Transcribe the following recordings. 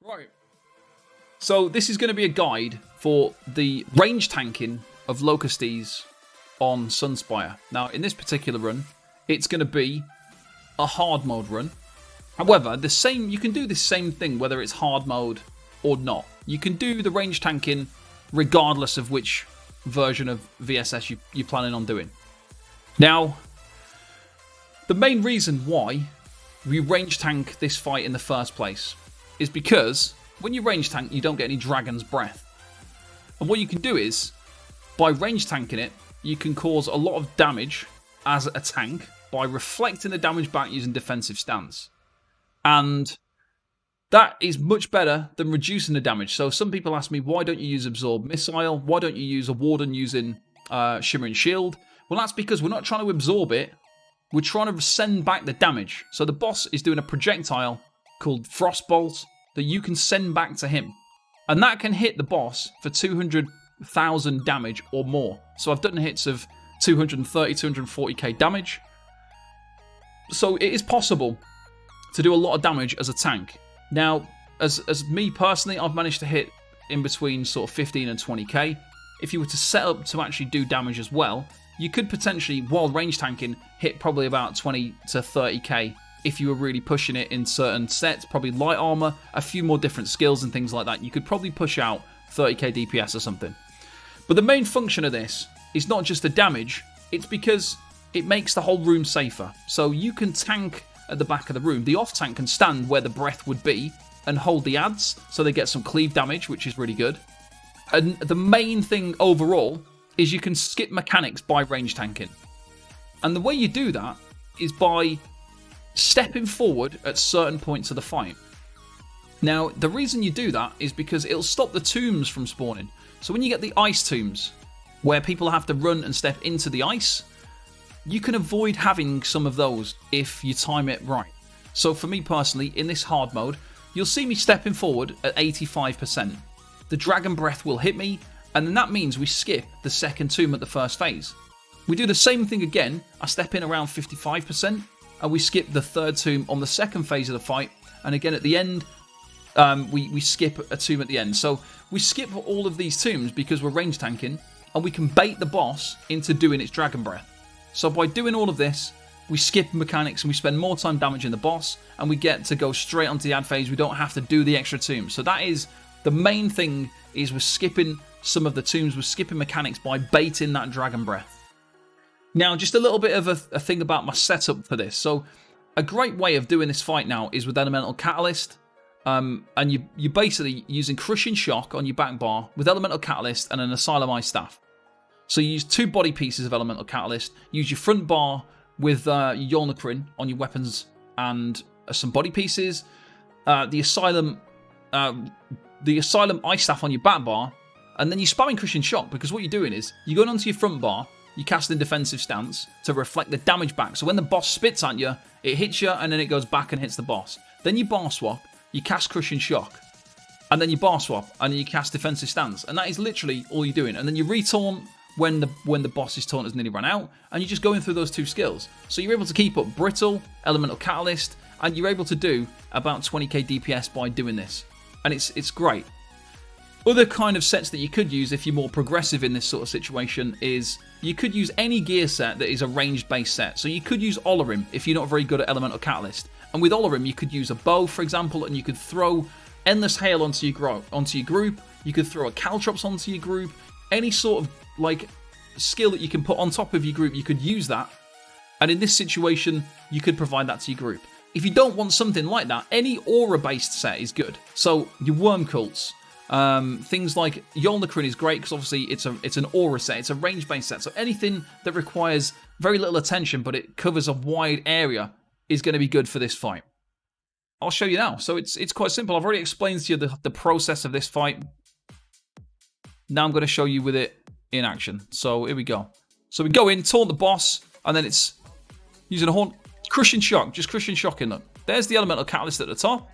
Right. So this is going to be a guide for the range tanking of Lokkestiiz on Sunspire. Now, in this particular run, it's going to be a hard mode run. However, you can do the same thing whether it's hard mode or not. You can do the range tanking regardless of which version of VSS you're planning on doing. Now, the main reason why we range tank this fight in the first place is because when you range tank, you don't get any Dragon's Breath. And what you can do is, by range tanking it, you can cause a lot of damage as a tank by reflecting the damage back using defensive stance. And that is much better than reducing the damage. So some people ask me, why don't you use Absorb Missile? Why don't you use a Warden using Shimmering Shield? Well, that's because we're not trying to absorb it. We're trying to send back the damage. So the boss is doing a projectile called Frostbolt that you can send back to him. And that can hit the boss for 200,000 damage or more. So I've done hits of 230, 240k damage. So it is possible to do a lot of damage as a tank. Now, as me personally, I've managed to hit in between sort of 15 and 20k. If you were to set up to actually do damage as well, you could potentially, while range tanking, hit probably about 20 to 30k if you were really pushing it in certain sets, probably light armor, a few more different skills and things like that. You could probably push out 30k DPS or something. But the main function of this is not just the damage, it's because it makes the whole room safer. So you can tank at the back of the room. The off-tank can stand where the breath would be and hold the adds, so they get some cleave damage, which is really good. And the main thing overall is you can skip mechanics by range tanking. And the way you do that is by stepping forward at certain points of the fight. Now, the reason you do that is because it'll stop the tombs from spawning. So when you get the ice tombs, where people have to run and step into the ice, you can avoid having some of those if you time it right. So for me personally, in this hard mode, you'll see me stepping forward at 85%. The Dragon Breath will hit me, and then that means we skip the second tomb at the first phase. We do the same thing again. I step in around 55%, and we skip the third tomb on the second phase of the fight. And again at the end, we skip a tomb at the end. So we skip all of these tombs because we're range tanking, and we can bait the boss into doing its Dragon Breath. So by doing all of this, we skip mechanics and we spend more time damaging the boss, and we get to go straight onto the ad phase. We don't have to do the extra tombs. So that is the main thing, is we're skipping some of the tombs, we're skipping mechanics by baiting that Dragon Breath. Now, just a little bit of a thing about my setup for this. So a great way of doing this fight now is with Elemental Catalyst. And you're basically using Crushing Shock on your back bar with Elemental Catalyst and an Asylum Eye Staff. So you use 2 body pieces of Elemental Catalyst, use your front bar with Yolnahkrin on your weapons and some body pieces, the Asylum Eye Staff on your back bar, and then you're spamming Crushing Shock, because what you're doing is you're going onto your front bar, you cast in defensive stance to reflect the damage back. So when the boss spits at you, it hits you and then it goes back and hits the boss. Then you bar swap, you cast Crushing Shock, and then you bar swap, and then you cast defensive stance. And that is literally all you're doing. And then you retaunt when the boss's taunt has nearly run out, and you're just going through those 2 skills. So you're able to keep up Brittle, Elemental Catalyst, and you're able to do about 20k DPS by doing this. And it's great. Other kind of sets that you could use if you're more progressive in this sort of situation is you could use any gear set that is a ranged base set. So you could use Olorim if you're not very good at Elemental Catalyst. And with Olorim, you could use a bow, for example, and you could throw Endless Hail onto your group. You could throw a Caltrops onto your group. Any sort of like skill that you can put on top of your group, you could use that. And in this situation, you could provide that to your group. If you don't want something like that, any aura-based set is good. So your Worm Cults, things like Yolnahkrin is great because obviously it's an aura set, it's a range-based set. So anything that requires very little attention but it covers a wide area is going to be good for this fight. I'll show you now. So it's quite simple. I've already explained to you the process of this fight. Now I'm going to show you with it in action. So here we go. So we go in, taunt the boss, and then it's using a horn. Crushing Shock, just Crushing Shock in. Look, there's the Elemental Catalyst at the top.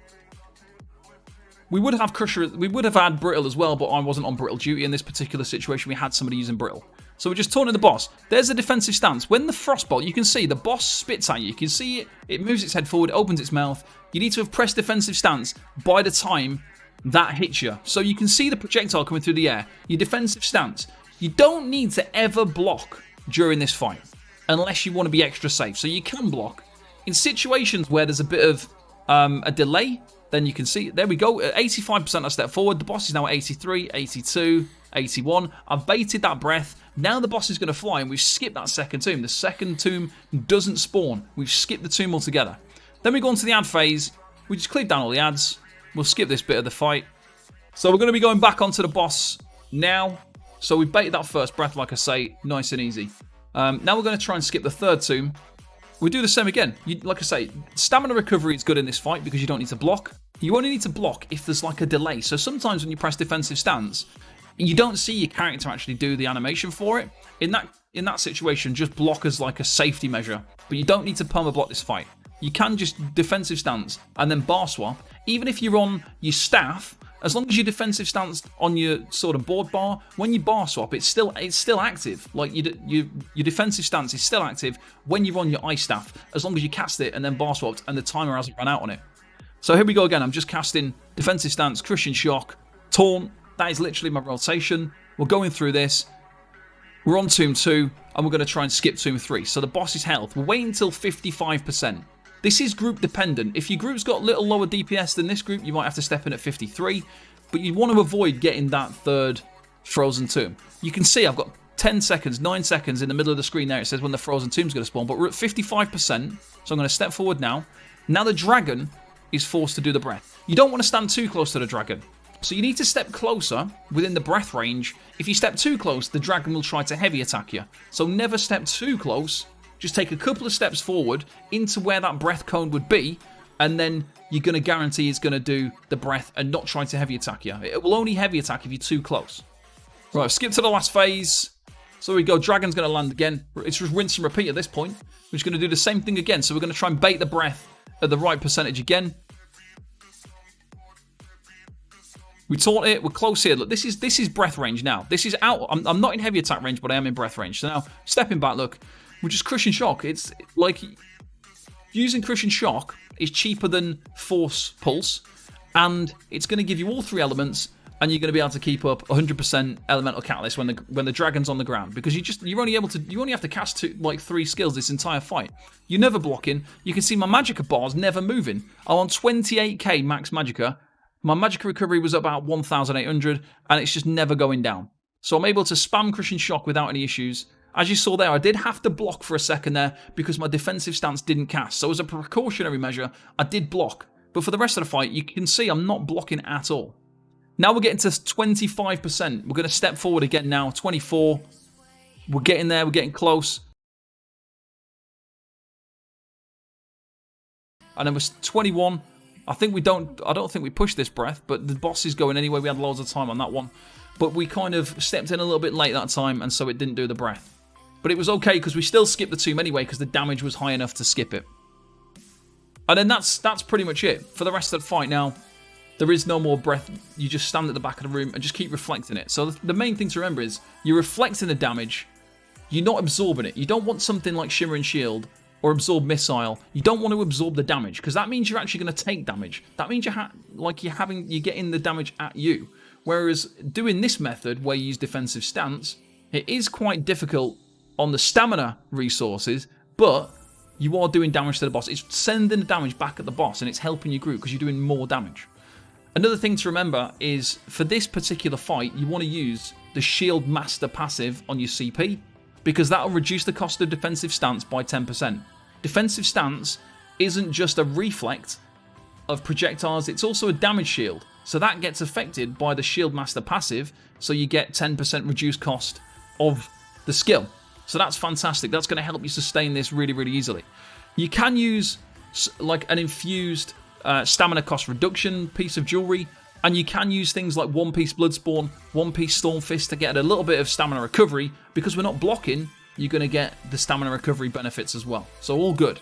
We would have Crusher, we would have had Brittle as well, but I wasn't on Brittle duty in this particular situation. We had somebody using Brittle. So we're just taunting the boss. There's the defensive stance. When the Frostbolt, you can see the boss spits at you. You can see it moves its head forward, opens its mouth. You need to have pressed defensive stance by the time that hits you. So you can see the projectile coming through the air. Your defensive stance. You don't need to ever block during this fight unless you want to be extra safe. So you can block. In situations where there's a bit of a delay, then you can see, there we go, 85% I step forward. The boss is now at 83, 82, 81. I've baited that breath. Now the boss is going to fly, and we've skipped that second tomb. The second tomb doesn't spawn. We've skipped the tomb altogether. Then we go on to the ad phase. We just cleave down all the ads. We'll skip this bit of the fight. So we're going to be going back onto the boss now. So we baited that first breath, like I say, nice and easy. Now we're going to try and skip the third tomb. We do the same again. Like I say, stamina recovery is good in this fight because you don't need to block. You only need to block if there's like a delay. So sometimes when you press defensive stance, you don't see your character actually do the animation for it. In that situation, just block as like a safety measure. But you don't need to perma block this fight. You can just defensive stance and then bar swap. Even if you're on your staff, as long as your defensive stance on your sort of board bar, when you bar swap, it's still active. Like your defensive stance is still active when you're on your ice staff, as long as you cast it and then bar swapped and the timer hasn't run out on it. So here we go again. I'm just casting defensive stance, crushing shock, taunt. That is literally my rotation. We're going through this. We're on tomb 2 and we're going to try and skip tomb 3. So the boss's health, we're waiting until 55%. This is group dependent. If your group's got a little lower DPS than this group, you might have to step in at 53. But you want to avoid getting that third frozen tomb. You can see I've got 10 seconds, 9 seconds in the middle of the screen there. It says when the frozen tomb's going to spawn. But we're at 55%. So I'm going to step forward now. Now the dragon is forced to do the breath. You don't want to stand too close to the dragon. So you need to step closer within the breath range. If you step too close, the dragon will try to heavy attack you. So never step too close. Just take a couple of steps forward into where that breath cone would be, and then you're going to guarantee it's going to do the breath and not try to heavy attack you. It will only heavy attack if you're too close. Right, skip to the last phase. So we go, dragon's going to land again. It's just rinse and repeat at this point. We're just going to do the same thing again. So we're going to try and bait the breath at the right percentage again. We taunt it. We're close here. Look, this is breath range now. This is out. I'm not in heavy attack range, but I am in breath range. So now, stepping back, look. We're just crushing shock. It's like using crushing shock is cheaper than force pulse, and it's going to give you all 3 elements, and you're going to be able to keep up 100% elemental catalyst when the dragon's on the ground, because you only have to cast 3 skills this entire fight. You're never blocking. You can see my magicka bar's never moving. I'm on 28k max magicka. My magicka recovery was about 1,800, and it's just never going down. So I'm able to spam crushing shock without any issues. As you saw there, I did have to block for a second there because my defensive stance didn't cast. So as a precautionary measure, I did block. But for the rest of the fight, you can see I'm not blocking at all. Now we're getting to 25%. We're going to step forward again now. 24. We're getting there. We're getting close. And then we're 21. I don't think we pushed this breath, but the boss is going anyway. We had loads of time on that one. But we kind of stepped in a little bit late that time, and so it didn't do the breath. But it was okay because we still skipped the tomb anyway because the damage was high enough to skip it. And then that's pretty much it. For the rest of the fight now, there is no more breath. You just stand at the back of the room and just keep reflecting it. So the main thing to remember is you're reflecting the damage. You're not absorbing it. You don't want something like Shimmering Shield or Absorb Missile. You don't want to absorb the damage because that means you're actually going to take damage. That means you're getting the damage at you. Whereas doing this method where you use defensive stance, it is quite difficult on the stamina resources, but you are doing damage to the boss. It's sending the damage back at the boss, and it's helping your group because you're doing more damage. Another thing to remember is for this particular fight, you want to use the Shield Master passive on your CP because that will reduce the cost of defensive stance by 10%. Defensive stance isn't just a reflect of projectiles, it's also a damage shield. So that gets affected by the Shield Master passive, so you get 10% reduced cost of the skill. So that's fantastic. That's going to help you sustain this really, really easily. You can use like an infused stamina cost reduction piece of jewelry, and you can use things like one piece Bloodspawn, one piece Stormfist to get a little bit of stamina recovery. Because we're not blocking, you're going to get the stamina recovery benefits as well. So all good.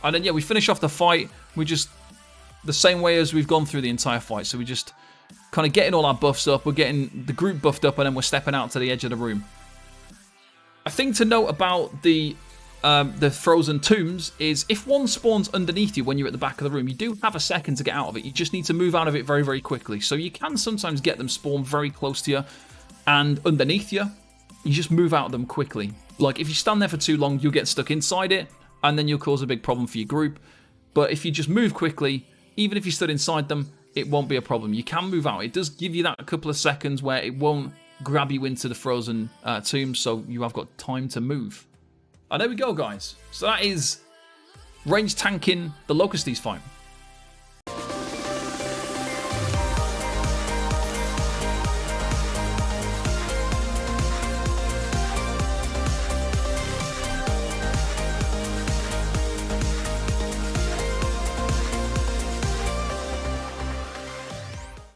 And then, yeah, we finish off the fight. We just, the same way as we've gone through the entire fight. So we just kind of getting all our buffs up. We're getting the group buffed up, and then we're stepping out to the edge of the room. A thing to note about the the frozen tombs is if one spawns underneath you when you're at the back of the room, you do have a second to get out of it. You just need to move out of it very, very quickly. So you can sometimes get them spawn very close to you and underneath you. You just move out of them quickly. Like, if you stand there for too long, you'll get stuck inside it, and then you'll cause a big problem for your group. But if you just move quickly, even if you stood inside them, it won't be a problem. You can move out. It does give you that couple of seconds where it won't grab you into the frozen tombs, so you have got time to move. And there we go, guys. So that is range tanking the Lokkestiiz fight.